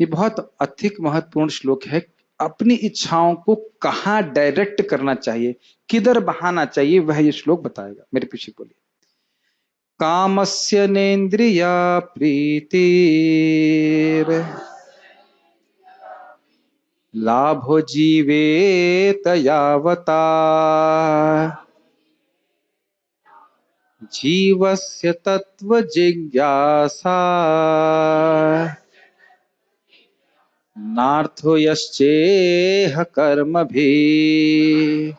ये बहुत अधिक महत्वपूर्ण श्लोक है। अपनी इच्छाओं को कहाँ डायरेक्ट करना चाहिए, किधर बहाना चाहिए, वह ये श्लोक बताएगा। मेरे पीछे बोलिए। कामस्य नेन्द्रिया प्रीतिर लाभो जीवेत यावता जीवस्य तत्व जिज्ञासा नार्थो यश्चेह कर्मभिः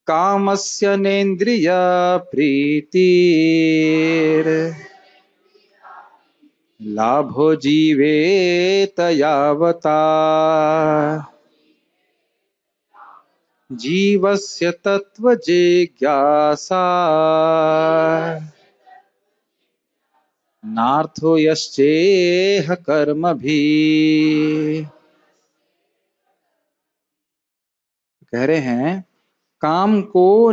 कामस्य नेन्द्रिय प्रीतिर लाभो जीवेत यावता जीवस्य तत्व जिज्ञासा नार्थो यश्चेह कर्मभिः। कह रहे हैं काम को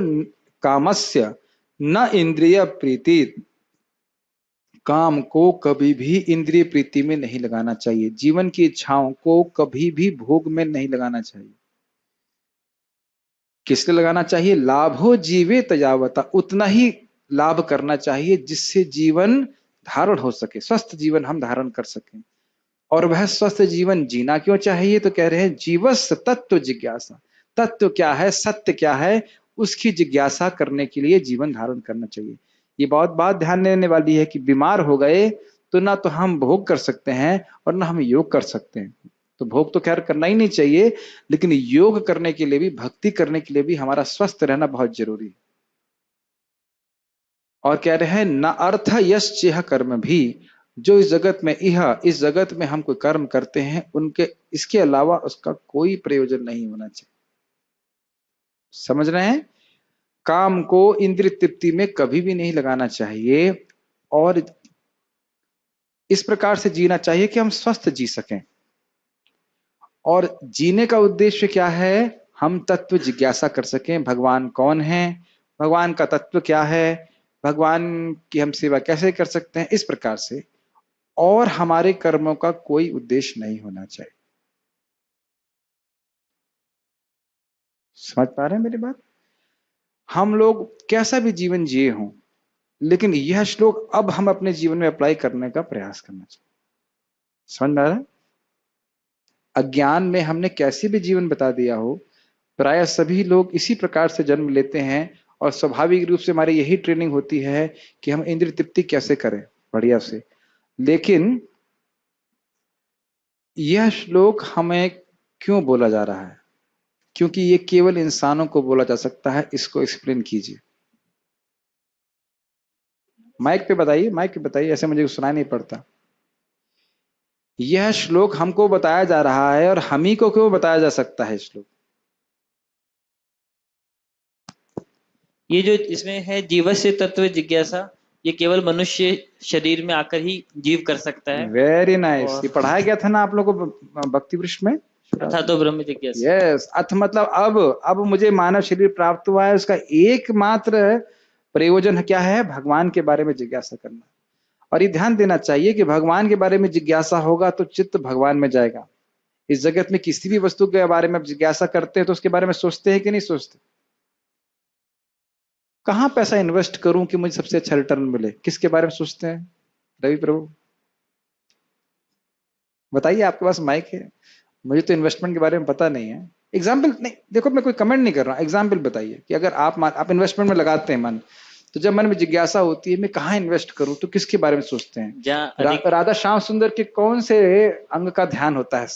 कामस्य न इंद्रिय प्रीति, काम को कभी भी इंद्रिय प्रीति में नहीं लगाना चाहिए। जीवन की इच्छाओं को कभी भी भोग में नहीं लगाना चाहिए। किससे लगाना चाहिए? लाभो जीवेत यावता, उतना ही लाभ करना चाहिए जिससे जीवन धारण हो सके, स्वस्थ जीवन हम धारण कर सकें। और वह स्वस्थ जीवन जीना क्यों चाहिए? तो कह रहे हैं जीवस्य तत्व जिज्ञासा, तत्व क्या है, सत्य क्या है, उसकी जिज्ञासा करने के लिए जीवन धारण करना चाहिए। ये बहुत बात ध्यान देने वाली है कि बीमार हो गए तो ना तो हम भोग कर सकते हैं और ना हम योग कर सकते हैं। तो भोग तो खैर करना ही नहीं चाहिए, लेकिन योग करने के लिए भी, भक्ति करने के लिए भी हमारा स्वस्थ रहना बहुत जरूरी है। और कह रहे हैं न अर्थ यश चेह कर्म भी, जो इस जगत में इस जगत में हम कोई कर्म करते हैं उनके इसके अलावा उसका कोई प्रयोजन नहीं होना चाहिए। समझ रहे हैं? काम को इंद्रिय तृप्ति में कभी भी नहीं लगाना चाहिए और इस प्रकार से जीना चाहिए कि हम स्वस्थ जी सकें। और जीने का उद्देश्य क्या है? हम तत्व जिज्ञासा कर सकें। भगवान कौन है, भगवान का तत्व क्या है, भगवान की हम सेवा कैसे कर सकते हैं, इस प्रकार से। और हमारे कर्मों का कोई उद्देश्य नहीं होना चाहिए। समझ पा रहे हैं मेरी बात? हम लोग कैसा भी जीवन जिए हों, लेकिन यह श्लोक अब हम अपने जीवन में अप्लाई करने का प्रयास करना चाहिए। समझ में आ रहा है? अज्ञान में हमने कैसे भी जीवन बता दिया हो, प्राय सभी लोग इसी प्रकार से जन्म लेते हैं और स्वाभाविक रूप से हमारी यही ट्रेनिंग होती है कि हम इंद्रिय तृप्ति कैसे करें बढ़िया से। लेकिन यह श्लोक हमें क्यों बोला जा रहा है? क्योंकि ये केवल इंसानों को बोला जा सकता है। इसको एक्सप्लेन कीजिए। माइक पे बताइए, माइक पे बताइए, ऐसे मुझे सुनाई नहीं पड़ता। यह श्लोक हमको बताया जा रहा है और हम ही को क्यों बताया जा सकता है श्लोक? ये जो इसमें है जीवस्य तत्व जिज्ञासा, ये केवल मनुष्य शरीर में आकर ही जीव कर सकता है। Very nice. ये पढ़ाया गया था ना आप लोगों को भक्ति वृक्ष में? अथा तो ब्रह्म जिज्ञासा। यस, अथ मतलब अब मुझे मानव शरीर प्राप्त हुआ है, उसका एकमात्र प्रयोजन क्या है? भगवान के बारे में जिज्ञासा करना। और ये ध्यान देना चाहिए कि भगवान के बारे में जिज्ञासा होगा तो चित्त भगवान में जाएगा। इस जगत में किसी भी वस्तु के बारे में आप जिज्ञासा करते हैं तो उसके बारे में सोचते हैं कि नहीं सोचते? कहां पैसा इन्वेस्ट करूं कि मुझे सबसे अच्छा रिटर्न मिले, किसके बारे में सोचते हैं? रवि प्रभु बताइए, आपके पास माइक है। मुझे तो इन्वेस्टमेंट के बारे में पता नहीं है। एग्जाम्पल नहीं, देखो मैं कोई कमेंट नहीं कर रहा, एग्जाम्पल बताइए कि अगर आप इन्वेस्टमेंट में लगाते हैं मन, तो जब मन में जिज्ञासा होती है मैं कहाँ इन्वेस्ट करूं, तो किसके बारे में सोचते हैं? राधा श्याम सुंदर के कौन से अंग का ध्यान होता है?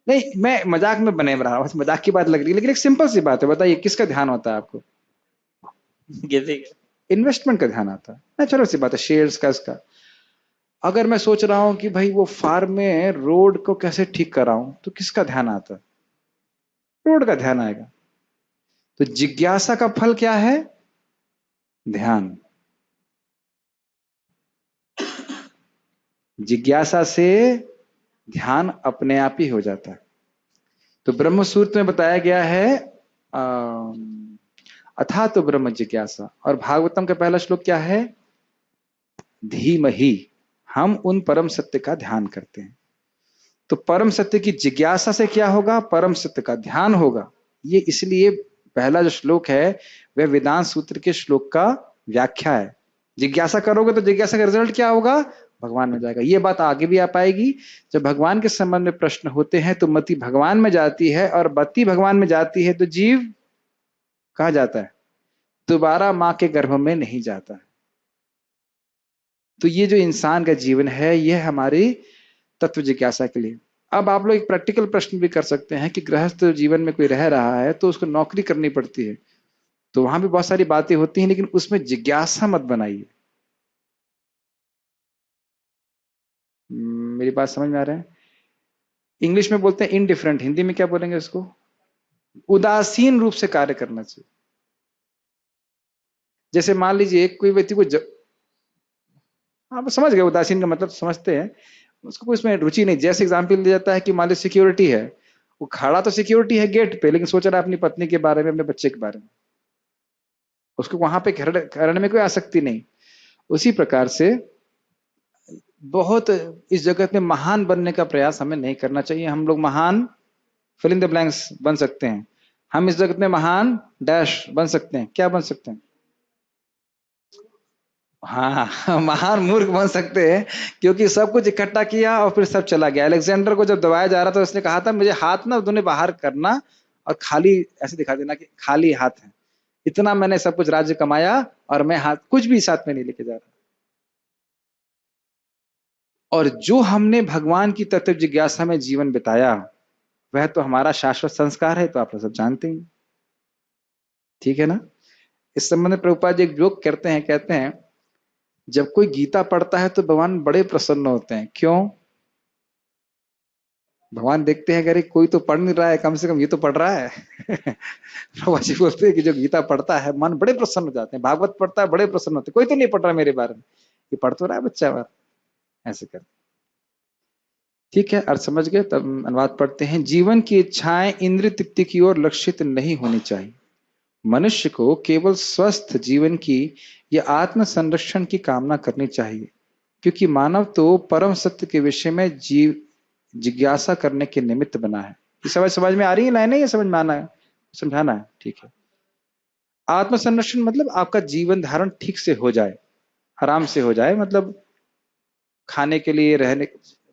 नहीं, मैं मजाक में बने रहा हूं, मजाक की बात लग रही है, लेकिन एक सिंपल सी बात है, बताइए किसका ध्यान होता है आपको? इन्वेस्टमेंट का ध्यान आता है ना। चलो सी बात है, शेयर्स का, इसका। अगर मैं सोच रहा हूं कि भाई वो फार्म में रोड को कैसे ठीक कराऊं, तो किसका ध्यान आता है? रोड का ध्यान आएगा। तो जिज्ञासा का फल क्या है? ध्यान। जिज्ञासा से ध्यान अपने आप ही हो जाता है। तो ब्रह्म सूत्र में बताया गया है अथा तो ब्रह्म जिज्ञासा। और भागवतम का पहला श्लोक क्या है? धीमहि। हम उन परम सत्य का ध्यान करते हैं। तो परम सत्य की जिज्ञासा से क्या होगा? परम सत्य का ध्यान होगा। ये इसलिए पहला जो श्लोक है वह वेदांत सूत्र के श्लोक का व्याख्या है। जिज्ञासा करोगे तो जिज्ञासा का रिजल्ट क्या होगा? भगवान में जाएगा। ये बात आगे भी आ पाएगी। जब भगवान के संबंध में प्रश्न होते हैं तो मति भगवान में जाती है, और मति भगवान में जाती है तो जीव कहाँ जाता है? दोबारा मां के गर्भ में नहीं जाता। तो ये जो इंसान का जीवन है यह हमारी तत्व जिज्ञासा के लिए। अब आप लोग एक प्रैक्टिकल प्रश्न भी कर सकते हैं कि गृहस्थ जीवन में कोई रह रहा है तो उसको नौकरी करनी पड़ती है, तो वहां भी बहुत सारी बातें होती हैं, लेकिन उसमें जिज्ञासा मत बनाइए। मेरी बात समझ में आ रहा है? इंग्लिश में बोलते हैं इनडिफरेंट, हिंदी में क्या बोलेंगे उसको? उदासीन रूप से कार्य करना चाहिए। जैसे मान लीजिए कोई व्यक्ति को आप समझ गए उदासीन का मतलब, समझते हैं उसको कोई इसमें रुचि नहीं। जैसे एग्जाम्पल दिया जाता है कि मान लीजिए सिक्योरिटी है, वो खड़ा तो सिक्योरिटी है गेट पे, लेकिन सोच रहा है अपनी पत्नी के बारे में, अपने बच्चे के बारे में, उसको वहां पे करने में कोई आसक्ति नहीं। उसी प्रकार से बहुत इस जगत में महान बनने का प्रयास हमें नहीं करना चाहिए। हम लोग महान फिल इन द ब्लैंक्स बन सकते हैं। हम इस जगत में महान डैश बन सकते हैं। क्या बन सकते हैं? हाँ महान मूर्ख बन सकते हैं, क्योंकि सब कुछ इकट्ठा किया और फिर सब चला गया। अलेक्जेंडर को जब दबाया जा रहा था उसने कहा था मुझे हाथ ना दोनों बाहर करना और खाली ऐसे दिखा देना कि खाली हाथ है, इतना मैंने सब कुछ राज्य कमाया और मैं हाथ कुछ भी साथ में नहीं लेके जा रहा। और जो हमने भगवान की तत्व जिज्ञासा में जीवन बिताया वह तो हमारा शाश्वत संस्कार है, तो आप लोग सब जानते हैं। ठीक है ना? इस संबंध में प्रभुपाद जी एक जोक करते हैं, कहते हैं जब कोई गीता पढ़ता है तो भगवान बड़े प्रसन्न होते हैं। क्यों? भगवान देखते हैं अरे कोई तो पढ़ नहीं रहा है, कम से कम ये तो पढ़ रहा है। प्रभुपाद जी बोलते हैं कि जो गीता पढ़ता है मन बड़े प्रसन्न हो जाते हैं, भागवत पढ़ता है बड़े प्रसन्न होते हैं, कोई तो नहीं पढ़ रहा मेरे बारे में, ये पढ़ तो रहा है बच्चा बार। ऐसे कर। ठीक है, अर्थ समझ गए? तब अनुवाद पढ़ते हैं। जीवन की इच्छाएं इंद्रिय तृप्ति की ओर लक्षित नहीं होनी चाहिए। मनुष्य को केवल स्वस्थ जीवन की या आत्म संरक्षण की कामना करनी चाहिए, क्योंकि मानव तो परम सत्य के विषय में जिज्ञासा करने के निमित्त बना है। ये समझ में आ रही है लाइनें? ये समझ में आना है, समझाना है? ठीक है। आत्म संरक्षण मतलब आपका जीवन धारण ठीक से हो जाए, आराम से हो जाए, मतलब खाने के लिए, रहने,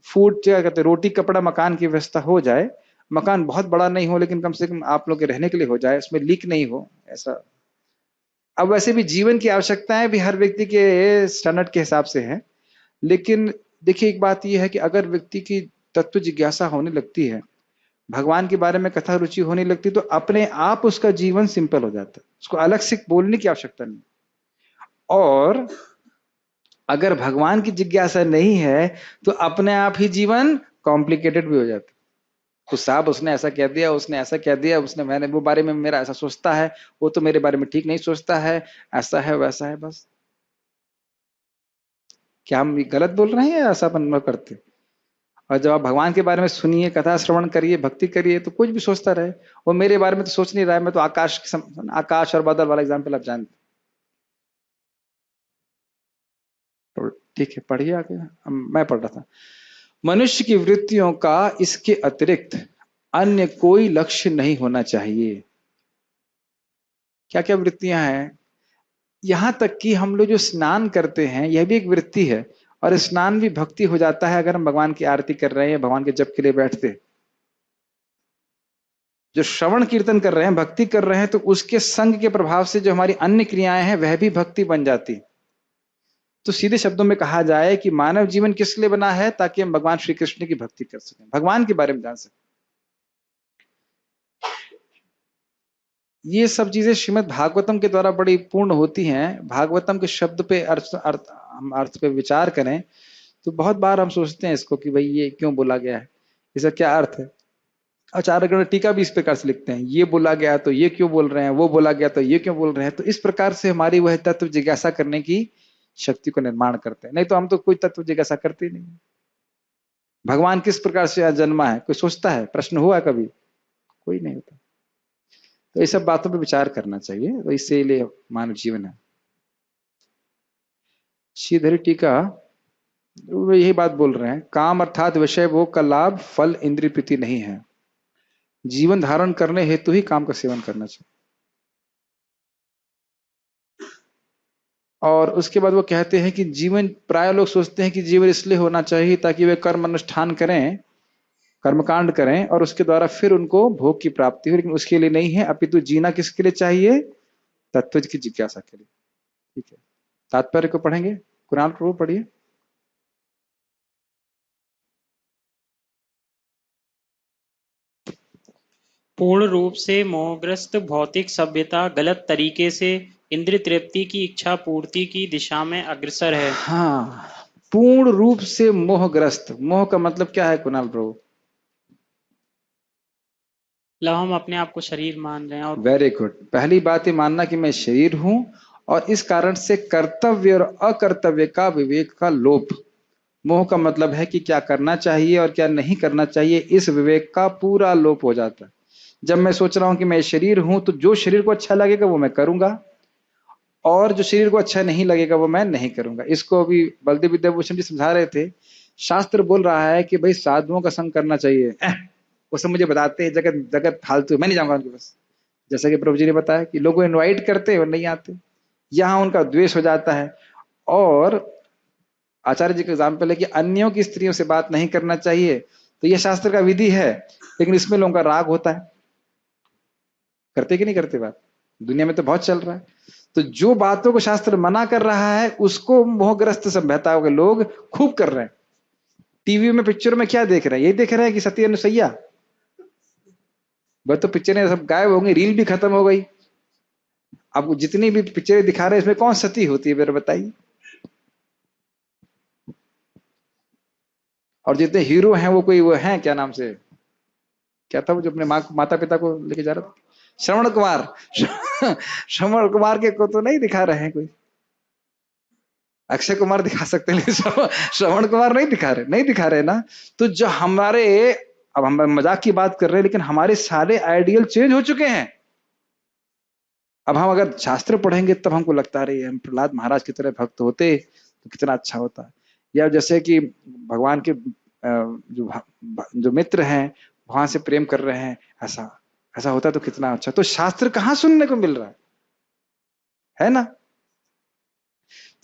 फूड क्या कहते हैं, रोटी कपड़ा मकान की व्यवस्था हो जाए। मकान बहुत बड़ा नहीं हो लेकिन कम से कम आप लोग के रहने के लिए हो जाए, उसमें लीक नहीं हो, ऐसा। अब वैसे भी जीवन की आवश्यकताएं भी हर व्यक्ति के स्टैंडर्ड के हिसाब से है, लेकिन देखिए एक बात यह है कि अगर व्यक्ति की तत्व जिज्ञासा होने लगती है, भगवान के बारे में कथा रुचि होने लगती, तो अपने आप उसका जीवन सिंपल हो जाता है, उसको अलग से बोलने की आवश्यकता नहीं। और अगर भगवान की जिज्ञासा नहीं है तो अपने आप ही जीवन कॉम्प्लिकेटेड भी हो जाता है। तो साहब उसने ऐसा कह दिया, उसने ऐसा कह दिया, उसने, मैंने वो बारे में मेरा ऐसा सोचता है, वो तो मेरे बारे में ठीक नहीं सोचता है, ऐसा है वैसा है। बस क्या हम गलत बोल रहे हैं या ऐसा अपन करते? और जब आप भगवान के बारे में सुनिए, कथा श्रवण करिए, भक्ति करिए, तो कुछ भी सोचता रहे, वो मेरे बारे में तो सोच नहीं रहा है, मैं तो आकाश और बादल वाला एग्जाम्पल आप जानते। तो ठीक है, पढ़िए आगे। मैं पढ़ रहा था। मनुष्य की वृत्तियों का इसके अतिरिक्त अन्य कोई लक्ष्य नहीं होना चाहिए। क्या क्या वृत्तियां हैं? यहां तक कि हम लोग जो स्नान करते हैं यह भी एक वृत्ति है, और स्नान भी भक्ति हो जाता है अगर हम भगवान की आरती कर रहे हैं, भगवान के जप के लिए बैठते। जो श्रवण कीर्तन कर रहे हैं, भक्ति कर रहे हैं, तो उसके संग के प्रभाव से जो हमारी अन्य क्रियाएं हैं वह भी भक्ति बन जाती। तो सीधे शब्दों में कहा जाए कि मानव जीवन किस लिए बना है? ताकि हम भगवान श्री कृष्ण की भक्ति कर सकें, भगवान के बारे में जान सकें। ये सब चीजें श्रीमद् भागवतम के द्वारा बड़ी पूर्ण होती हैं। भागवतम के शब्द पे हम अर्थ पे विचार करें तो बहुत बार हम सोचते हैं इसको कि भाई ये क्यों बोला गया है, इसका क्या अर्थ है। आचार्यगण टीका भी इस प्रकार से लिखते हैं, ये बोला गया तो ये क्यों बोल रहे हैं, वो बोला गया तो ये क्यों बोल रहे हैं। तो इस प्रकार से हमारी वह तत्व जिज्ञासा करने की शक्ति को निर्माण करते हैं। नहीं तो हम तो कोई तत्व जिज्ञासा करते नहीं। भगवान किस प्रकार से जन्मा है, कोई सोचता है? प्रश्न हुआ कभी? कोई नहीं होता। तो ये सब बातों पर विचार करना चाहिए, तो इसीलिए मानव जीवन है। श्रीधरी टीका वो यही बात बोल रहे हैं, काम अर्थात विषय भोग का लाभ फल इंद्रिय प्रीति नहीं है। जीवन धारण करने हेतु ही काम का सेवन करना चाहिए। और उसके बाद वो कहते हैं कि जीवन, प्राय लोग सोचते हैं कि जीवन इसलिए होना चाहिए ताकि वे कर्म अनुष्ठान करें, कर्मकांड करें और उसके द्वारा फिर उनको भोग की प्राप्ति हो, लेकिन उसके लिए नहीं है, अपितु जीना किसके लिए चाहिए? तत्व की जिज्ञासा के लिए। ठीक है, तात्पर्य को पढ़ेंगे। कुरान प्रभु पढ़िए। पूर्ण रूप से मोहग्रस्त भौतिक सभ्यता गलत तरीके से इंद्रिय तृप्ति की इच्छा पूर्ति की दिशा में अग्रसर है। हाँ, पूर्ण रूप से मोहग्रस्त। मोह का मतलब क्या है कुणाल प्रभु? मतलब हम अपने आप को शरीर मान रहे हैं और वेरी गुड। पहली बात ये मानना कि मैं शरीर हूं और इस कारण से कर्तव्य और अकर्तव्य का विवेक का लोप। मोह का मतलब है कि क्या करना चाहिए और क्या नहीं करना चाहिए, इस विवेक का पूरा लोप हो जाता है। जब मैं सोच रहा हूं कि मैं शरीर हूं तो जो शरीर को अच्छा लगेगा वो मैं करूंगा और जो शरीर को अच्छा नहीं लगेगा वो मैं नहीं करूंगा। इसको अभी बलदेव विद्याभूषण जी समझा रहे थे। शास्त्र बोल रहा है कि भाई साधुओं का संग करना चाहिए। वो सब मुझे बताते हैं जगत जगत फालतू, मैं नहीं जाऊंगा उनके पास। जैसा कि प्रभु जी ने बताया कि लोगों इनवाइट करते और नहीं आते, यहाँ उनका द्वेष हो जाता है। और आचार्य जी का एग्जाम्पल है कि अन्यों की स्त्रियों से बात नहीं करना चाहिए, तो यह शास्त्र का विधि है, लेकिन इसमें लोगों का राग होता है। करते कि नहीं करते बात? दुनिया में तो बहुत चल रहा है। तो जो बातों को शास्त्र मना कर रहा है उसको मोहग्रस्त सभ्यताओं के लोग खूब कर रहे हैं। टीवी में पिक्चर में क्या देख रहे हैं? यही देख रहे हैं कि सती अनुसैया, वह तो पिक्चरें सब गायब हो गई, रील भी खत्म हो गई। अब जितनी भी पिक्चरें दिखा रहे हैं इसमें कौन सती होती है मेरे बताइए? और जितने हीरो हैं वो कोई वो हैं, क्या नाम से, क्या था वो जो अपने माता पिता को लेके जा रहा था? श्रवण कुमार। श्रवण कुमार के को तो नहीं दिखा रहे हैं कोई। अक्षय कुमार दिखा सकते हैं लेकिन श्रवण कुमार नहीं दिखा रहे ना। तो जो हमारे, अब हम मजाक की बात कर रहे हैं लेकिन हमारे सारे आइडियल चेंज हो चुके हैं। अब हम अगर शास्त्र पढ़ेंगे तब हमको लगता है हम प्रहलाद महाराज की तरह भक्त होते तो कितना अच्छा होता। या जैसे कि भगवान के जो मित्र हैं वहां से प्रेम कर रहे हैं, ऐसा ऐसा होता तो कितना अच्छा। तो शास्त्र कहाँ सुनने को मिल रहा है ना?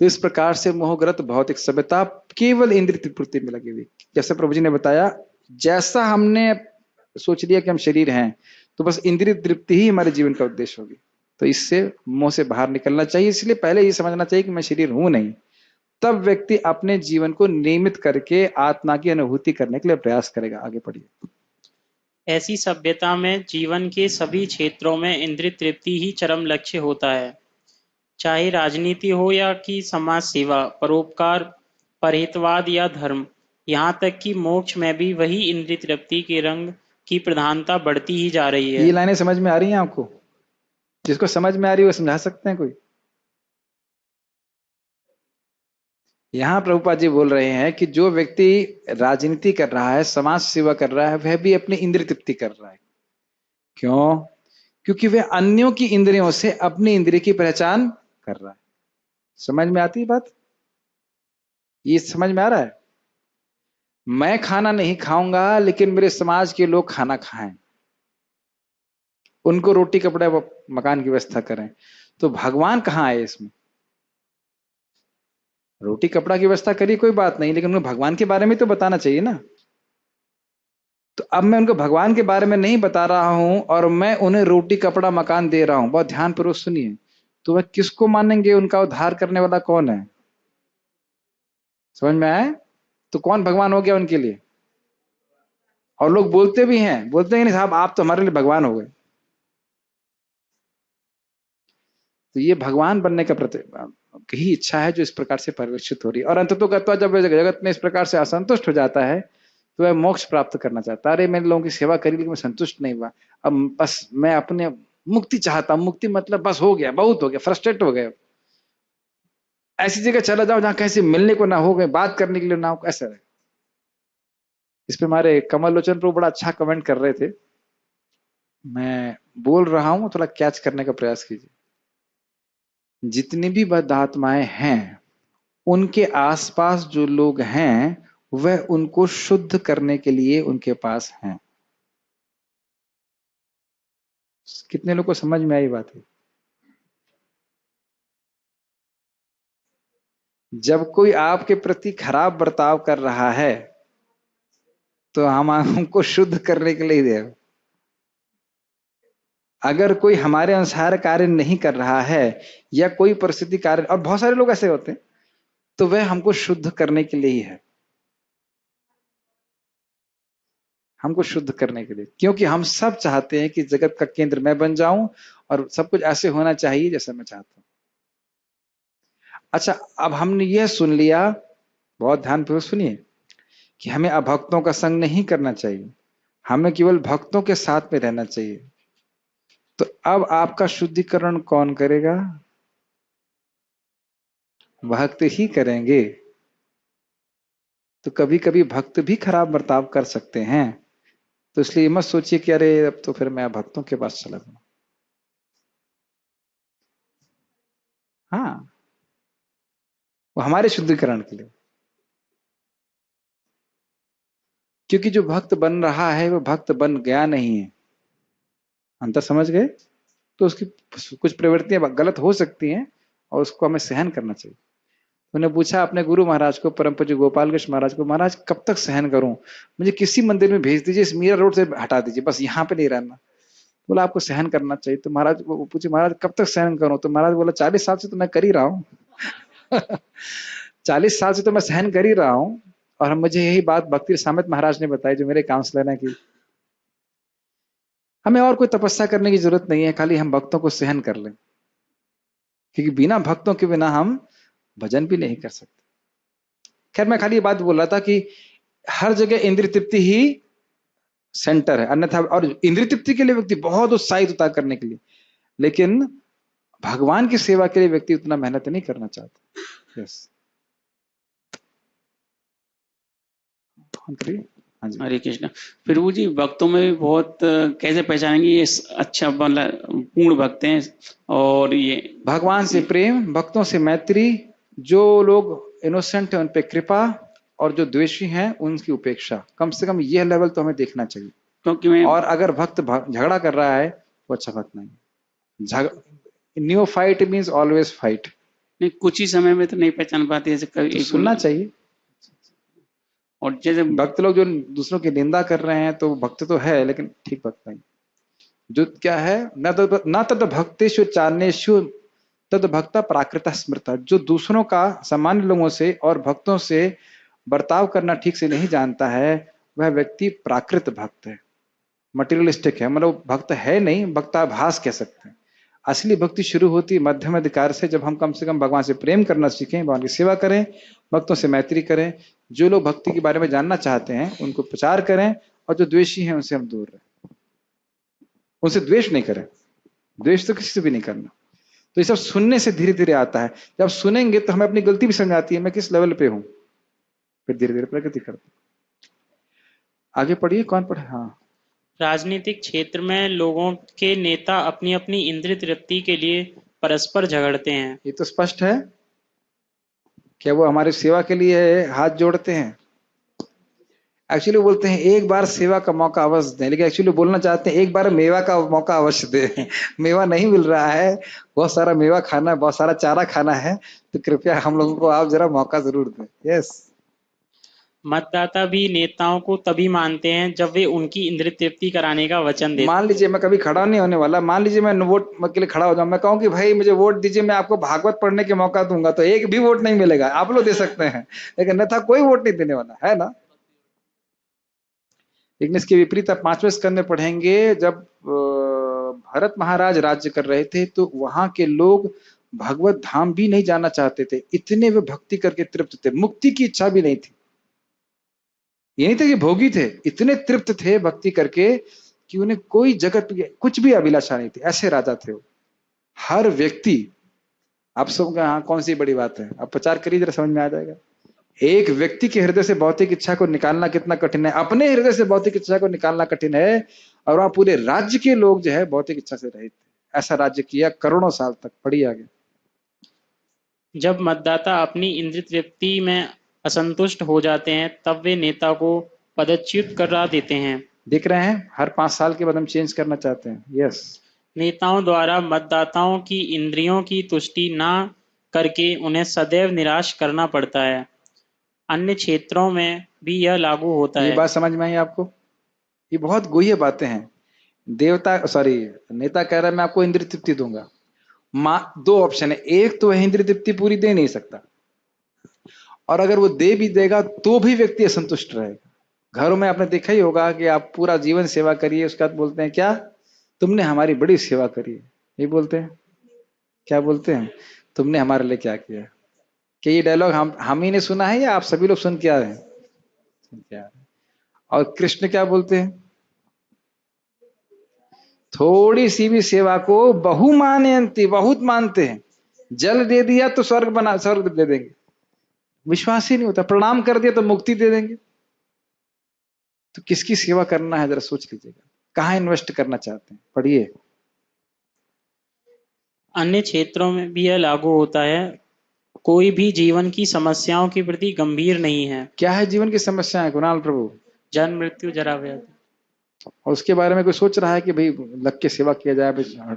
तो इस प्रकार से मोहग्रत भौतिक सभ्यता केवल इंद्रिय तृप्ति में लगी हुई। जैसे प्रभु जी ने बताया, जैसा हमने सोच लिया कि हम शरीर हैं तो बस इंद्रिय तृप्ति ही हमारे जीवन का उद्देश्य होगी। तो इससे मोह से बाहर निकलना चाहिए। इसलिए पहले ये समझना चाहिए कि मैं शरीर हूं नहीं, तब व्यक्ति अपने जीवन को नियमित करके आत्मा की अनुभूति करने के लिए प्रयास करेगा। आगे पढ़िए। ऐसी सभ्यता में जीवन के सभी क्षेत्रों में इंद्रिय तृप्ति ही चरम लक्ष्य होता है। चाहे राजनीति हो या कि समाज सेवा, परोपकार, परहितवाद या धर्म, यहाँ तक कि मोक्ष में भी वही इंद्रिय तृप्ति के रंग की प्रधानता बढ़ती ही जा रही ये है। लाइनें समझ में आ रही हैं आपको? जिसको समझ में आ रही है वो समझा सकते हैं कोई? यहाँ प्रभुपाद जी बोल रहे हैं कि जो व्यक्ति राजनीति कर रहा है, समाज सेवा कर रहा है, वह भी अपनी इंद्रिय तृप्ति कर रहा है। क्यों? क्योंकि वह अन्यों की इंद्रियों से अपनी इंद्रिय की पहचान कर रहा है। समझ में आती है बात? ये समझ में आ रहा है? मैं खाना नहीं खाऊंगा लेकिन मेरे समाज के लोग खाना खाएं, उनको रोटी कपड़ा मकान की व्यवस्था करें, तो भगवान कहाँ आए इसमें? रोटी कपड़ा की व्यवस्था करी कोई बात नहीं, लेकिन उन्हें भगवान के बारे में तो बताना चाहिए ना। तो अब मैं उनको भगवान के बारे में नहीं बता रहा हूं और मैं उन्हें रोटी कपड़ा मकान दे रहा हूं। बहुत ध्यानपूर्वक सुनिए। तो वह किसको मानेंगे? उनका उद्धार करने वाला कौन है? समझ में आया? तो कौन भगवान हो गया उनके लिए? और लोग बोलते भी हैं, बोलते हैं नहीं साहब आप तो हमारे लिए भगवान हो गए। तो ये भगवान बनने का ही इच्छा है जो इस प्रकार से परिलक्षित हो रही है। और अंततोगत्वा जब जगत में इस प्रकार से असंतुष्ट हो जाता है तो वह मोक्ष प्राप्त करना चाहता है। अरे मैंने लोगों की सेवा करी लेकिन मैं संतुष्ट नहीं हुआ, अब बस मैं अपने मुक्ति चाहता हूं। मुक्ति मतलब बस हो गया, बहुत हो गया, फ्रस्ट्रेट हो गए। ऐसी जगह चला जाओ जहां कैसे मिलने को ना हो, गए बात करने के लिए ना हो, ऐसा है। इस पे हमारे कमल लोचन प्रभु बड़ा अच्छा कमेंट कर रहे थे। मैं बोल रहा हूं, थोड़ा कैच करने का प्रयास कीजिए। जितनी भी बद्धात्माएं हैं उनके आसपास जो लोग हैं वह उनको शुद्ध करने के लिए उनके पास हैं। कितने लोग को समझ में आई बात है? जब कोई आपके प्रति खराब बर्ताव कर रहा है तो हम हमको शुद्ध करने के लिए दे। अगर कोई हमारे अनुसार कार्य नहीं कर रहा है या कोई परिस्थिति कार्य, और बहुत सारे लोग ऐसे होते हैं, तो वह हमको शुद्ध करने के लिए ही है, हमको शुद्ध करने के लिए, क्योंकि हम सब चाहते हैं कि जगत का केंद्र मैं बन जाऊं और सब कुछ ऐसे होना चाहिए जैसा मैं चाहता हूं। अच्छा, अब हमने यह सुन लिया, बहुत ध्यानपूर्वक सुनिए, कि हमें अभक्तों का संग नहीं करना चाहिए, हमें केवल भक्तों के साथ में रहना चाहिए। तो अब आपका शुद्धिकरण कौन करेगा? भक्त ही करेंगे। तो कभी कभी भक्त भी खराब बर्ताव कर सकते हैं, तो इसलिए मत सोचिए कि अरे अब तो फिर मैं भक्तों के पास चला जाऊं। हाँ, वो हमारे शुद्धिकरण के लिए, क्योंकि जो भक्त बन रहा है वो भक्त बन गया नहीं है। अंतर समझ गए? तो उसकी कुछ प्रवृत्तियां गलत हो सकती हैं और उसको हमें सहन करना चाहिए। उन्होंने पूछा अपने गुरु महाराज को, परम पूज्य गोपाल कृष्ण महाराज को, महाराज कब तक सहन करूं, मुझे किसी मंदिर में भेज दीजिए, इस मीरा रोड से हटा दीजिए, बस यहाँ पे नहीं रहना। बोला आपको सहन करना चाहिए। तो महाराज वो पूछे महाराज कब तक सहन करूं? तो महाराज बोला 40 साल से तो मैं कर ही रहा हूँ 40 साल से तो मैं सहन कर ही रहा हूँ। और मुझे यही बात भक्ति सामत महाराज ने बताई, जो मेरे काउंसलर हैं, कि हमें और कोई तपस्या करने की जरूरत नहीं है, खाली हम भक्तों को सहन कर लें, क्योंकि बिना भक्तों के बिना हम भजन भी नहीं कर सकते। खैर, मैं खाली ये बात बोल रहा था कि हर जगह इंद्रिय तृप्ति ही सेंटर है, अन्यथा, और इंद्रिय तृप्ति के लिए व्यक्ति बहुत उत्साहित होता करने के लिए, लेकिन भगवान की सेवा के लिए व्यक्ति उतना मेहनत नहीं करना चाहता। यस, हाँ जी। हरे कृष्ण। फिर वो जी भक्तों में भी बहुत कैसे पहचानेंगे ये अच्छा पूर्ण भक्त हैं? और ये भगवान से प्रेम, भक्तों से मैत्री, जो लोग इनोसेंट है उन पे कृपा, और जो द्वेषी हैं उनकी उपेक्षा। कम से कम यह लेवल तो हमें देखना चाहिए। क्योंकि मैं और अगर भक्त झगड़ा कर रहा है वो अच्छा भक्त नहीं। New fight means always fight. नहीं, कुछ ही समय में तो नहीं पहचान पाते ऐसे तो सुनना चाहिए। और जैसे भक्त लोग जो दूसरों की निंदा कर रहे हैं तो भक्त तो है, लेकिन ठीक भक्त नहीं। जो क्या है, न तद भक्तेषु चान्येषु तद भक्ता प्राकृत स्मृता। जो दूसरों का, सामान्य लोगों से और भक्तों से बर्ताव करना ठीक से नहीं जानता है, वह व्यक्ति प्राकृत भक्त है, मटेरियलिस्टिक है, मतलब भक्त है नहीं, भक्ताभास कह सकते हैं। असली भक्ति शुरू होती मध्यम अधिकार से, जब हम कम से कम भगवान से प्रेम करना सीखें, भगवान की सेवा करें, भक्तों से मैत्री करें, जो लोग भक्ति के बारे में जानना चाहते हैं उनको प्रचार करें, और जो द्वेषी हैं उनसे हम दूर रहें, उनसे द्वेष नहीं करें। द्वेष तो किसी से भी नहीं करना। तो ये सब सुनने से धीरे धीरे आता है। जब सुनेंगे तो हमें अपनी गलती भी समझ आती है, मैं किस लेवल पे हूं, फिर धीरे धीरे प्रगति करते। आगे पढ़िए, कौन पढ़े? हाँ। राजनीतिक क्षेत्र में लोगों के नेता अपनी अपनी इंद्रिय तृप्ति के लिए परस्पर झगड़ते हैं। ये तो स्पष्ट है। क्या वो हमारी सेवा के लिए हाथ जोड़ते हैं? एक्चुअली बोलते हैं एक बार सेवा का मौका अवश्य दें, लेकिन एक्चुअली बोलना चाहते हैं एक बार मेवा का मौका अवश्य दें। मेवा नहीं मिल रहा है, बहुत सारा मेवा खाना है, बहुत सारा चारा खाना है, तो कृपया हम लोगों को आप जरा मौका जरूर दें। यस। मतदाता भी नेताओं को तभी मानते हैं जब वे उनकी इंद्रिय तृप्ति कराने का वचन देते। मान लीजिए मैं कभी खड़ा नहीं होने वाला, मान लीजिए मैं वोट के लिए खड़ा हो जाऊं, मैं कहूं कि भाई मुझे वोट दीजिए, मैं आपको भागवत पढ़ने के मौका दूंगा, तो एक भी वोट नहीं मिलेगा। आप लोग दे सकते हैं, लेकिन अन्यथा कोई वोट नहीं देने वाला है ना। लेकिन इसके विपरीत आप 5वें स्कंद में पढ़ेंगे, जब भरत महाराज राज्य कर रहे थे तो वहां के लोग भगवत धाम भी नहीं जाना चाहते थे, इतने वे भक्ति करके तृप्त थे, मुक्ति की इच्छा भी नहीं थी। ये नहीं थे कि भोगी थे, इतने तृप्त थे भक्ति करके कि उन्हें कोई जगत कुछ भी अभिलाषा नहीं थी। ऐसे राजा थे वो। हर व्यक्ति, आप सब हाँ कौन सी बड़ी बात है, आप प्रचार करिए जरा, समझ में आ जाएगा। एक व्यक्ति के हृदय से भौतिक इच्छा को निकालना कितना कठिन है, अपने हृदय से भौतिक इच्छा को निकालना कठिन है, और वहां पूरे राज्य के लोग जो है भौतिक इच्छा से रहित थे। ऐसा राज्य किया करोड़ों साल तक। पढ़िए आगे। जब मतदाता अपनी इंद्रिय तृप्ति में असंतुष्ट हो जाते हैं तब वे नेता को पदच्युत करा देते हैं। देख रहे हैं, हर 5 साल के बाद हम चेंज करना चाहते हैं। यस, नेताओं द्वारा मतदाताओं की इंद्रियों की तुष्टि न करके उन्हें सदैव निराश करना पड़ता है। अन्य क्षेत्रों में भी यह लागू होता ये है। बात समझ में आई आपको? ये बहुत गुह्य बातें हैं। नेता कह रहा है मैं आपको इंद्रिय तृप्ति दूंगा। दो ऑप्शन है, एक तो वह इंद्रिय तृप्ति पूरी दे नहीं सकता, और अगर वो दे भी देगा तो भी व्यक्ति असंतुष्ट रहेगा। घरों में आपने देखा ही होगा कि आप पूरा जीवन सेवा करिए, उसके बाद बोलते हैं क्या, तुमने हमारी बड़ी सेवा करी है। ये बोलते हैं, क्या बोलते हैं, तुमने हमारे लिए क्या किया। कि ये डायलॉग हम ही ने सुना है या आप सभी लोग सुन के आ रहे हैं? सुन के आ रहे हैं। और कृष्ण क्या बोलते हैं, थोड़ी सी भी सेवा को बहु मानयन्ति, बहुत मानते हैं। जल दे दिया तो स्वर्ग दे देंगे, विश्वास ही नहीं होता। प्रणाम कर दिया तो मुक्ति दे देंगे। तो किसकी सेवा करना है, जरा सोच लीजिएगा, कहाँ इन्वेस्ट करना चाहते हैं। पढ़िए। अन्य क्षेत्रों में भी यह लागू होता है। कोई भी जीवन की समस्याओं के प्रति गंभीर नहीं है। क्या है जीवन की समस्याएं कुणाल प्रभु? जन्म, मृत्यु, जरा, व्याधि। और उसके बारे में कोई सोच रहा है कि भाई लग के सेवा किया जाए,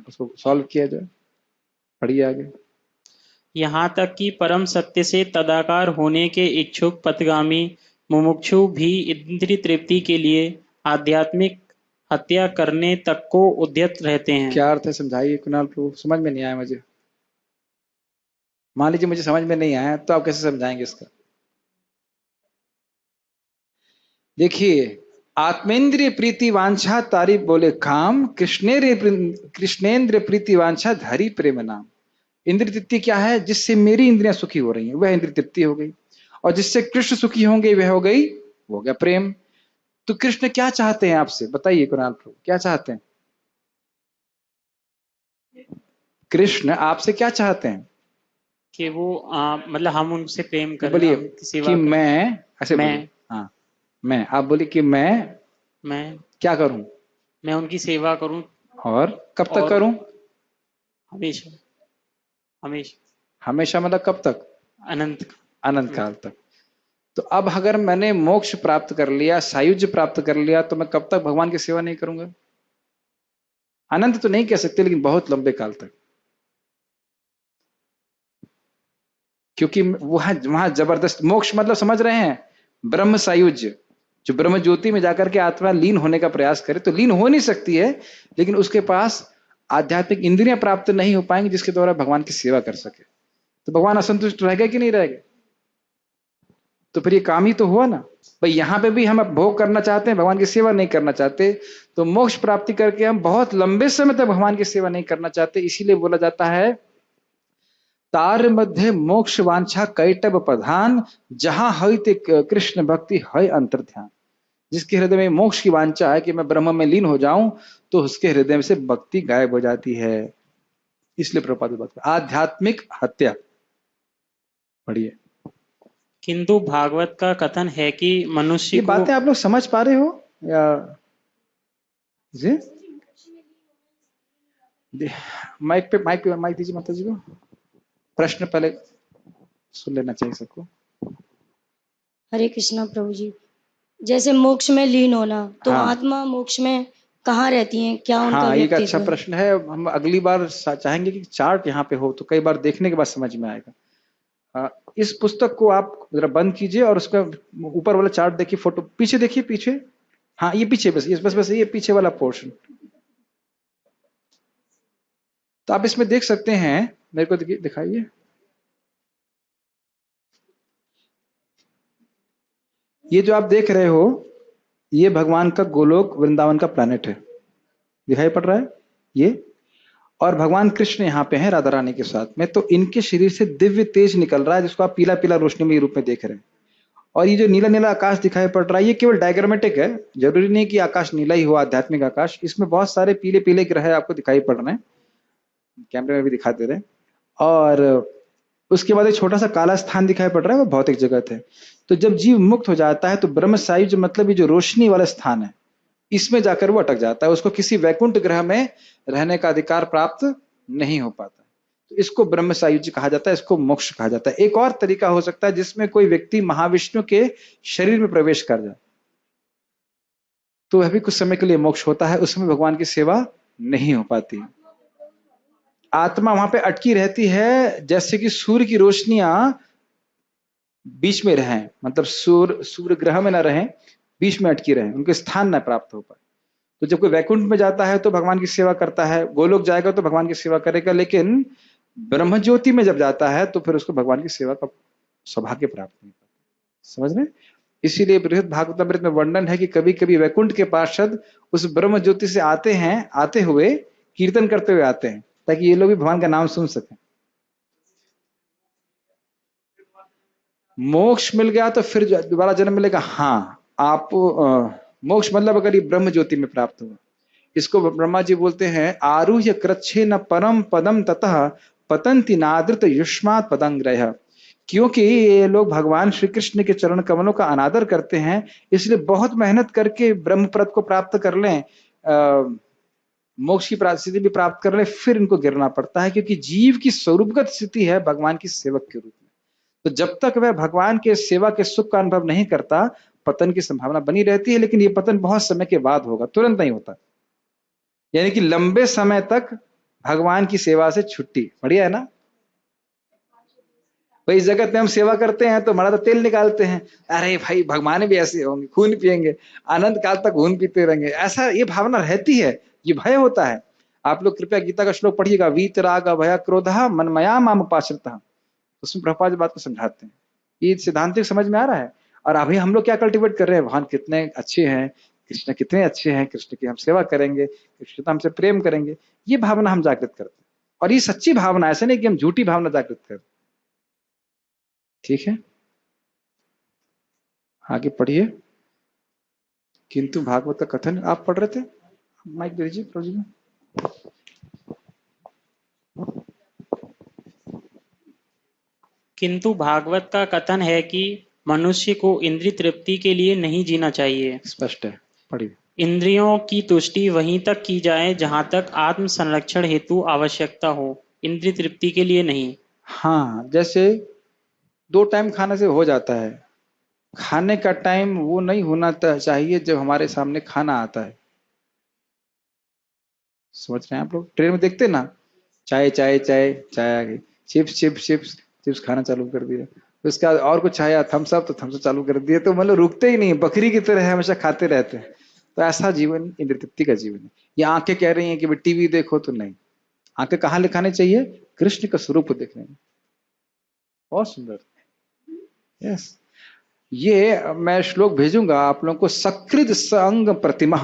उसको सॉल्व किया जाए? पढ़िए आगे। यहाँ तक कि परम सत्य से तदाकार होने के इच्छुक पथगामी मुमुक्षु भी इंद्रिय तृप्ति के लिए आध्यात्मिक हत्या करने तक को उद्यत रहते हैं। क्या अर्थ है, समझाइए कुणाल प्रभु, समझ में नहीं आया मुझे। मान लीजिए मुझे समझ में नहीं आया तो आप कैसे समझाएंगे इसका? देखिए, आत्मेंद्रिय प्रीति वांछा तारीफ बोले काम, कृष्णेंद्र प्रीति वांछा धरी प्रेम नाम। इंद्रिय तृप्ति क्या है? जिससे मेरी इंद्रियां सुखी हो रही हैं वह इंद्रिय तृप्ति हो गई, और जिससे कृष्ण सुखी होंगे वह हो गई, वो हो गया प्रेम। तो कृष्ण क्या चाहते हैं आपसे, बताइए कुणाल प्रभु, क्या चाहते हैं कृष्ण आपसे? क्या चाहते हैं कि वो मतलब हम उनसे प्रेम करें, बोलिए उनकी सेवा कि करें। मैं, ऐसे बोलिए, हाँ मैं, आप बोलिए कि मैं क्या करूं, मैं उनकी सेवा करूं। और कब तक और करूं? हमेशा हमेशा हमेशा मतलब कब तक? अनंत अनंत काल तक। तो अब अगर मैंने मोक्ष प्राप्त कर लिया, सायुज्य प्राप्त कर लिया, तो मैं कब तक भगवान की सेवा नहीं करूंगा? अनंत तो नहीं कह सकते, लेकिन बहुत लंबे काल तक। क्योंकि वहां जबरदस्त मोक्ष मतलब, समझ रहे हैं, ब्रह्म सायुज्य, जो ब्रह्म ज्योति में जाकर के आत्मा लीन होने का प्रयास करे, तो लीन हो नहीं सकती है, लेकिन उसके पास आध्यात्मिक इंद्रियां प्राप्त नहीं हो पाएंगी जिसके द्वारा भगवान की सेवा कर सके। तो भगवान असंतुष्ट रहेगा कि नहीं रहेगा? तो फिर ये काम ही तो हुआ ना भाई। यहां पे भी हम भोग करना चाहते हैं, भगवान की सेवा नहीं करना चाहते, तो मोक्ष प्राप्ति करके हम बहुत लंबे समय तक भगवान की सेवा नहीं करना चाहते। इसीलिए बोला जाता है, तार मध्य मोक्ष वांछा कैटब प्रधान, जहां हई ते कृष्ण भक्ति हई अंतर ध्यान। जिसके हृदय में मोक्ष की वांछा है कि मैं ब्रह्म में लीन हो जाऊं, तो उसके हृदय से भक्ति गायब हो जाती है। इसलिए प्रभुपाद बात, आध्यात्मिक हत्या। पढ़िए। किंतु भागवत का कथन है कि मनुष्य ये को बातें आप लोग समझ पा रहे हो या जी? माइक दीजिए माता जी को। प्रश्न पहले सुन लेना चाहिए सबको। हरे कृष्णा प्रभु जी। जैसे मोक्ष में लीन होना, तो हाँ। आत्मा मोक्ष में कहाँ रहती हैं, क्या उनका हाँ, ये एक व्यक्तित्व अच्छा प्रश्न है। हम अगली बार चाहेंगे कि चार्ट यहाँ पे हो, तो कई बार देखने के बाद समझ में आएगा। इस पुस्तक को आप जरा बंद कीजिए और उसका ऊपर वाला चार्ट देखिए, फोटो पीछे देखिए, पीछे, हाँ ये पीछे, बस ये पीछे वाला पोर्शन। तो आप इसमें देख सकते हैं, मेरे को दिखाइए। ये जो आप देख रहे हो, ये भगवान का गोलोक वृंदावन का प्लैनेट है, दिखाई पड़ रहा है ये। और भगवान कृष्ण यहाँ पे हैं राधा रानी के साथ में। तो इनके शरीर से दिव्य तेज निकल रहा है, जिसको आप पीला पीला रोशनी में रूप में देख रहे हैं। और ये जो नीला नीला आकाश दिखाई पड़ रहा है, ये केवल डायग्रामेटिक है, जरूरी नहीं कि आकाश नीला ही हो, आध्यात्मिक आकाश। इसमें बहुत सारे पीले पीले ग्रह आपको दिखाई पड़ रहे हैं, कैमरे में भी दिखा दे रहे हैं। और उसके बाद एक छोटा सा काला स्थान दिखाई पड़ रहा है, वो भौतिक जगत है। तो जब जीव मुक्त हो जाता है, तो ब्रह्म सायुज मतलब ये जो रोशनी वाला स्थान है, इसमें जाकर वो अटक जाता है। उसको किसी वैकुंठ ग्रह में रहने का अधिकार प्राप्त नहीं हो पाता। तो इसको ब्रह्म सायुज्य कहा जाता है, इसको मोक्ष कहा जाता है। एक और तरीका हो सकता है जिसमें कोई व्यक्ति महाविष्णु के शरीर में प्रवेश कर जाए, तो वह भी कुछ समय के लिए मोक्ष होता है, उसमें भगवान की सेवा नहीं हो पाती। आत्मा वहां पे अटकी रहती है, जैसे कि सूर्य की रोशनियां बीच में रहें, मतलब सूर्य ग्रह में न रहें, बीच में अटकी रहें, उनके स्थान न प्राप्त हो पाए। तो जब कोई वैकुंठ में जाता है तो भगवान की सेवा करता है, गोलोक जाएगा तो भगवान की सेवा करेगा, लेकिन ब्रह्म ज्योति में जब जाता है तो फिर उसको भगवान की सेवा का सौभाग्य प्राप्त नहीं होता। समझ रहे? इसीलिए बृहद भागवतामृत में वर्णन है कि कभी कभी वैकुंठ के पार्षद उस ब्रह्म ज्योति से आते हैं, आते हुए कीर्तन करते हुए आते हैं, ताकि ये लोग भी भगवान का नाम सुन सकें। मोक्ष मिल गया तो फिर दोबारा जन्म मिलेगा। हाँ, आप मोक्ष मतलब अगर ये ब्रह्म ज्योति में प्राप्त हुआ, इसको ब्रह्मा जी बोलते हैं आरुह्य कृच्छे न परम पदम ततः पतंति नादृत युष्मात् पदंग्रह। क्योंकि ये लोग भगवान श्री कृष्ण के चरण कमलों का अनादर करते हैं, इसलिए बहुत मेहनत करके ब्रह्म पद को प्राप्त कर लें, मोक्ष की स्थिति भी प्राप्त कर लें, फिर इनको गिरना पड़ता है, क्योंकि जीव की स्वरूपगत स्थिति है भगवान की सेवक के रूप में। तो जब तक वह भगवान के सेवा के सुख का अनुभव नहीं करता, पतन की संभावना बनी रहती है, लेकिन ये पतन बहुत समय के बाद होगा, तुरंत नहीं होता। यानी कि लंबे समय तक भगवान की सेवा से छुट्टी। बढ़िया है ना? भाई जगत में हम सेवा करते हैं तो हमारा तो तेल निकालते हैं, अरे भाई भगवान भी ऐसे होंगे, खून पिएंगे, अनंत काल तक खून पीते रहेंगे, ऐसा ये भावना रहती है, ये भय होता है। आप लोग कृपया गीता का श्लोक पढ़िएगा, वीतराग भय क्रोधा मनमया माम उपाश्रितः, उसमें प्रभुपाद बात को समझाते हैं। ये सिद्धांतिक समझ में आ रहा है। और अभी हम लोग क्या कल्टीवेट कर रहे हैं, भगवान कितने अच्छे हैं, कृष्ण कितने अच्छे हैं, कृष्ण की हम सेवा करेंगे, कृष्ण तो हमसे प्रेम करेंगे, ये भावना हम जागृत करते हैं। और ये सच्ची भावना, ऐसे नहीं कि हम झूठी भावना जागृत करें। ठीक है, आगे पढ़िए। किंतु भागवत का कथन आप पढ़ रहे थे, माइक दे दीजिए प्रभु जी। किंतु भागवत का कथन है कि मनुष्य को इंद्रिय तृप्ति के लिए नहीं जीना चाहिए। स्पष्ट है, पढ़िए। इंद्रियों की तुष्टि वहीं तक की जाए जहां तक आत्म संरक्षण हेतु आवश्यकता हो, इंद्रिय तृप्ति के लिए नहीं। हाँ, जैसे 2 टाइम खाने से हो जाता है, खाने का टाइम वो नहीं होना चाहिए जब हमारे सामने खाना आता है। समझ रहे हैं आप लोग? ट्रेन में देखते ना, चाय चाय चाय चाय आ गई, चिप्स चिप्स चिप्स चिप्स खाना चालू कर दिया, तो उसका और कुछ आया थम्स अप, तो थम्स अप चालू कर दिया, तो मतलब रुकते ही नहीं, बकरी की तरह हमेशा खाते रहते हैं। तो ऐसा जीवन इंद्रिय तृप्ति का जीवन है। ये आंखें कह रही हैं कि भाई टीवी देखो, तो नहीं, आंखें कहाँ लिखाने चाहिए? कृष्ण का स्वरूप देखने में। बहुत सुंदर। यस, ये मैं श्लोक भेजूंगा आप लोगों को। सकृद संग प्रतिमा,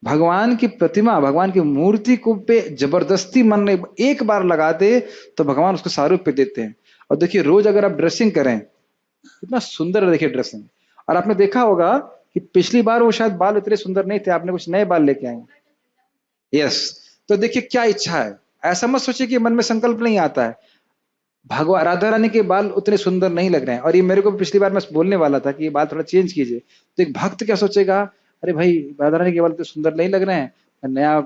भगवान की प्रतिमा, भगवान की मूर्ति को पे जबरदस्ती मन में एक बार लगा दे तो भगवान उसको सारूप पे देते हैं। और देखिए रोज अगर आप ड्रेसिंग करें, कितना सुंदर है, देखिए ड्रेसिंग। और आपने देखा होगा कि पिछली बार वो शायद बाल इतने सुंदर नहीं थे, आपने कुछ नए बाल लेके आए। यस, तो देखिए क्या इच्छा है, ऐसा मत सोचिए कि मन में संकल्प नहीं आता है। भगवान राधा रानी के बाल उतने सुंदर नहीं लग रहे हैं, और ये मेरे को पिछली बार मैं बोलने वाला था कि ये बाल थोड़ा चेंज कीजिए। तो एक भक्त क्या सोचेगा, अरे भाई राधा रानी के बाल तो सुंदर नहीं लग रहे हैं, मैं नया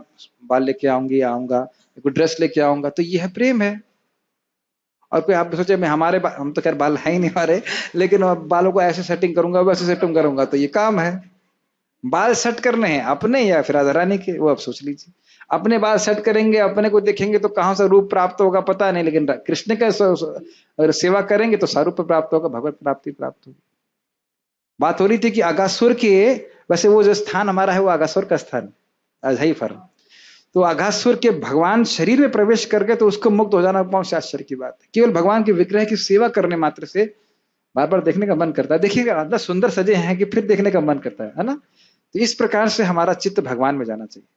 बाल लेके आऊंगा, कोई ड्रेस लेके आऊंगा। तो यह प्रेम है। और कोई आप सोचे मैं हम तो खैर बाल है ही नहीं हमारे, लेकिन बालों को ऐसे सेटिंग करूंगा, वैसे सेटिंग करूंगा, तो ये काम है। बाल सेट करने हैं अपने या फिर राधा रानी के, वो आप सोच लीजिए। अपने बाल सेट करेंगे, अपने को देखेंगे तो कहां से रूप प्राप्त होगा पता नहीं, लेकिन कृष्ण का अगर सेवा करेंगे तो सारूप प्राप्त होगा, भगवत प्राप्ति प्राप्त होगी। बात हो रही थी कि अगासुर के, वैसे वो जो स्थान हमारा है वो अगासुर का स्थान अजय फर्म, तो अगासुर के भगवान शरीर में प्रवेश करके तो उसको मुक्त हो जाना कौन से आश्चर्य की बात है। केवल भगवान के विग्रह की सेवा करने मात्र से बार बार देखने का मन करता है। देखिएगा इतना सुंदर सजे हैं कि फिर देखने का मन करता है ना। तो इस प्रकार से हमारा चित्त भगवान में जाना चाहिए।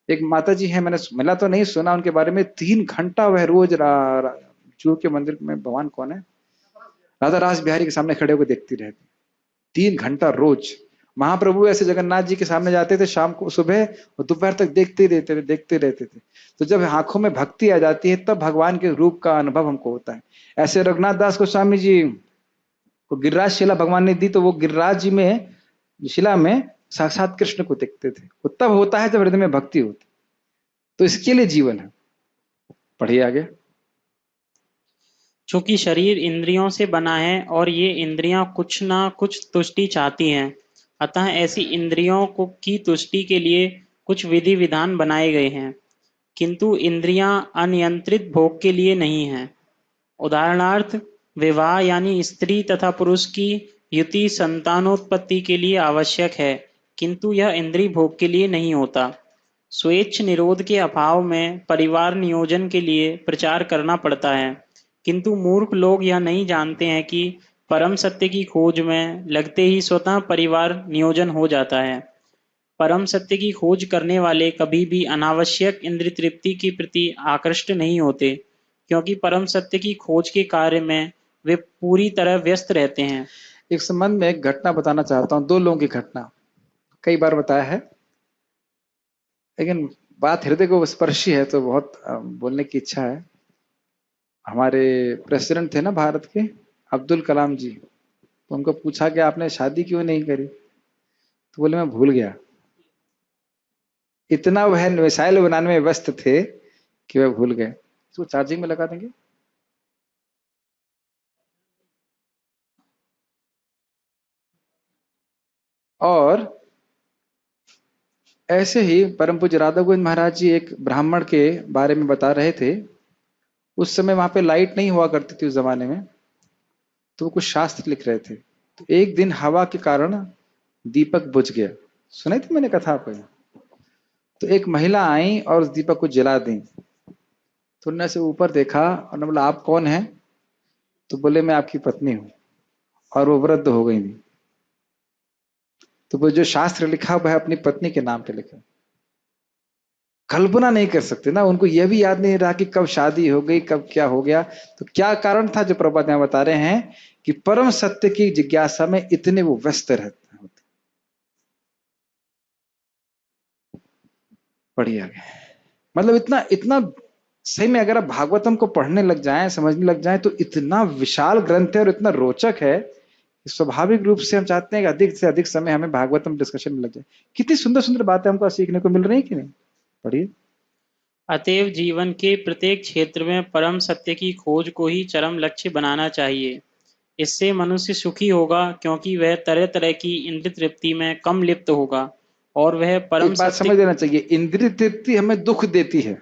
एक माता जी है, मैंने मिला तो नहीं, सुना उनके बारे में, 3 घंटा वह रोज जू के मंदिर में, भगवान कौन है, राधा रास बिहारी के सामने खड़े होकर देखती रहती, 3 घंटा रोज। महाप्रभु ऐसे जगन्नाथ जी के सामने जाते थे शाम को, सुबह और दोपहर तक देखते रहते थे। तो जब आंखों में भक्ति आ जाती है तब भगवान के रूप का अनुभव हमको होता है। ऐसे रघुनाथ दास गोस्वामी जी को गिरिराज शिला भगवान ने दी, तो वो गिरिराज जी में शिला में साक्षात कृष्ण को देखते थे। वो तब होता है जब हृदय में भक्ति होती। तो इसके लिए जीवन है। पढ़िए आगे। चूंकि शरीर इंद्रियों से बना है और ये इंद्रियां कुछ ना कुछ तुष्टि चाहती हैं, अतः ऐसी इंद्रियों को की तुष्टि के लिए कुछ विधि विधान बनाए गए हैं, किंतु इंद्रियां अनियंत्रित भोग के लिए नहीं हैं। उदाहरणार्थ, विवाह यानी स्त्री तथा पुरुष की युति संतानोत्पत्ति के लिए आवश्यक है, किंतु यह इंद्रिय भोग के लिए नहीं होता। स्वेच्छ निरोध के अभाव में परिवार नियोजन के लिए प्रचार करना पड़ता है, किंतु मूर्ख लोग यह नहीं जानते हैं कि परम सत्य की खोज में लगते ही स्वतः परिवार नियोजन हो जाता है। परम सत्य की खोज करने वाले कभी भी अनावश्यक इंद्रिय तृप्ति के प्रति आकृष्ट नहीं होते, क्योंकि परम सत्य की खोज के कार्य में वे पूरी तरह व्यस्त रहते हैं। एक संबंध में एक घटना बताना चाहता हूं, दो लोगों की घटना, कई बार बताया है, लेकिन बात हृदय को स्पर्शी है तो बहुत बोलने की इच्छा है। हमारे प्रेसिडेंट थे ना भारत के, अब्दुल कलाम जी, तो उनको पूछा कि आपने शादी क्यों नहीं करी, तो बोले मैं भूल गया। इतना वह मिसाइल बनाने में व्यस्त थे कि वह भूल गए। तो चार्जिंग में लगा देंगे। और ऐसे ही परम पूज्य राधा गोविंद महाराज जी एक ब्राह्मण के बारे में बता रहे थे। उस समय वहां पे लाइट नहीं हुआ करती थी उस जमाने में, तो वो कुछ शास्त्र लिख रहे थे। तो एक दिन हवा के कारण दीपक बुझ गया। सुनाई थी मैंने कथा आपको। तो एक महिला आई और उस दीपक को जला दी। तो उन्होंने से ऊपर देखा और उन्होंने बोला आप कौन है? तो बोले मैं आपकी पत्नी हूं। और वो वृद्ध हो गई थी। तो वो जो शास्त्र लिखा वह अपनी पत्नी के नाम पे लिखा। कल्पना नहीं कर सकते ना, उनको यह भी याद नहीं रहा कि कब शादी हो गई, कब क्या हो गया। तो क्या कारण था जो प्रभुपाद यहाँ बता रहे हैं कि परम सत्य की जिज्ञासा में इतने वो व्यस्त रहते हैं। बढ़िया, मतलब इतना इतना सही में अगर आप भागवतम को पढ़ने लग जाएं, समझने लग जाएं, तो इतना विशाल ग्रंथ है और इतना रोचक है। स्वाभाविक रूप से हम चाहते हैं कि अधिक से अधिक समय हमें भागवतम डिस्कशन में लग जाए। कितनी सुंदर सुंदर बातें हमको सीखने को मिल रही है कि नहीं? पढ़िए। अतएव जीवन के प्रत्येक क्षेत्र में परम सत्य की खोज को ही चरम लक्ष्य बनाना चाहिए। इससे मनुष्य सुखी होगा, क्योंकि वह तरह तरह की इंद्रिय तृप्ति में कम लिप्त होगा और वह परम एक बात सत्य। समझ लेना चाहिए, इंद्रिय तृप्ति हमें दुख देती है,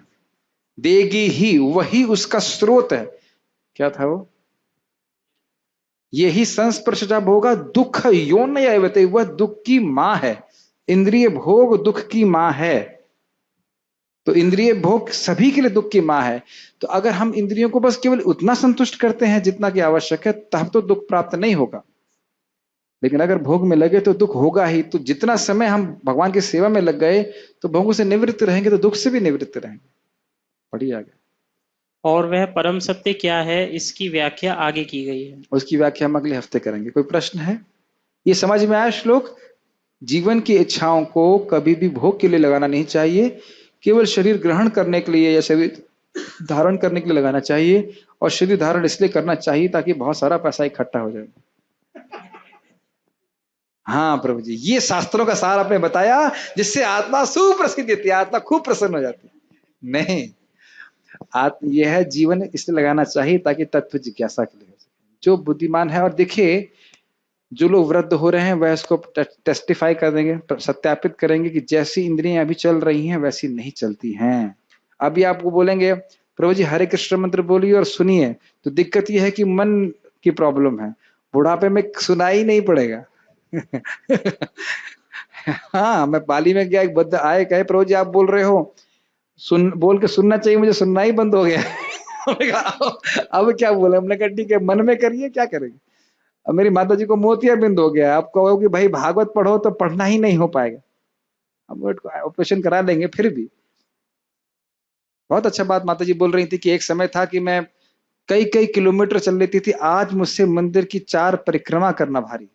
देगी ही, वही उसका स्रोत है। क्या था वो? यही संस्पर्श जब होगा दुख योन नहीं, वह दुख की मां है। इंद्रिय भोग दुख की मां है। तो इंद्रिय भोग सभी के लिए दुख की मां है। तो अगर हम इंद्रियों को बस केवल उतना संतुष्ट करते हैं जितना कि आवश्यक है, तब तो दुख प्राप्त नहीं होगा। लेकिन अगर भोग में लगे तो दुख होगा ही। तो जितना समय हम भगवान की सेवा में लग गए तो भोगों से निवृत्त रहेंगे, तो दुख से भी निवृत्त रहेंगे। पढ़िए आगे। और वह परम सत्य क्या है, इसकी व्याख्या आगे की गई है। उसकी व्याख्या हम अगले हफ्ते करेंगे। कोई प्रश्न है? ये समझ में आया श्लोक? जीवन की इच्छाओं को कभी भी भोग के लिए लगाना नहीं चाहिए, केवल शरीर ग्रहण करने के लिए या शरीर धारण करने के लिए लगाना चाहिए। और शरीर धारण इसलिए करना चाहिए ताकि बहुत सारा पैसा इकट्ठा हो जाए। हाँ प्रभु जी, ये शास्त्रों का सार आपने बताया, जिससे आत्मा सुप्रसिद्ध होती है, आत्मा खूब प्रसन्न हो जाती है। नहीं, यह है जीवन इसलिए लगाना चाहिए ताकि तत्व जिज्ञासा के लिए हो सके। जो बुद्धिमान है, और देखिए जो लोग वृद्ध हो रहे हैं वह इसको टेस्टिफाई कर देंगे, सत्यापित करेंगे कि जैसी इंद्रियां अभी चल रही हैं वैसी नहीं चलती हैं। अभी आपको बोलेंगे प्रभु जी हरे कृष्ण मंत्र बोलिए और सुनिए, तो दिक्कत यह है कि मन की प्रॉब्लम है, बुढ़ापे में सुनाई नहीं पड़ेगा। हाँ, मैं पाली में गया, एक बद्ध आए, कहे प्रभु जी आप बोल रहे हो, सुन बोल के सुनना चाहिए, मुझे सुनना ही बंद हो गया। अब क्या बोले? हमने कहा ठीक है, मन में करिए, क्या करेंगे। अब मेरी माता जी को मोतियाबिंद हो गया। आप कहो कि भाई भागवत पढ़ो, तो पढ़ना ही नहीं हो पाएगा। हम ऑपरेशन करा लेंगे फिर भी। बहुत अच्छा बात माता जी बोल रही थी कि एक समय था कि मैं कई कई किलोमीटर चल लेती थी, आज मुझसे मंदिर की 4 परिक्रमा करना भारी।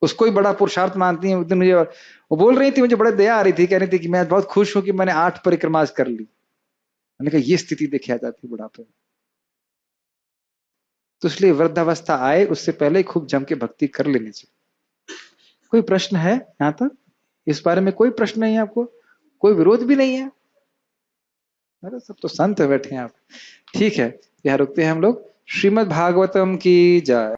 उसको ही बड़ा पुरुषार्थ मानती है। उस दिन मुझे वो बोल रही थी, मुझे बड़ा दया आ रही थी, कह रही थी कि मैं बहुत खुश हूं कि मैंने 8 परिक्रमा कर ली। मैंने कहा ये स्थिति देखी आ जाती है बुढ़ापे में। तो इसलिए वृद्धावस्था आए उससे पहले खूब जम के भक्ति कर लेनी चाहिए। कोई प्रश्न है यहां तक? इस बारे में कोई प्रश्न नहीं है आपको? कोई विरोध भी नहीं है? अरे सब तो संत बैठे हैं आप। ठीक है, यहाँ रुकते हैं हम लोग। श्रीमद् भागवतम की जय।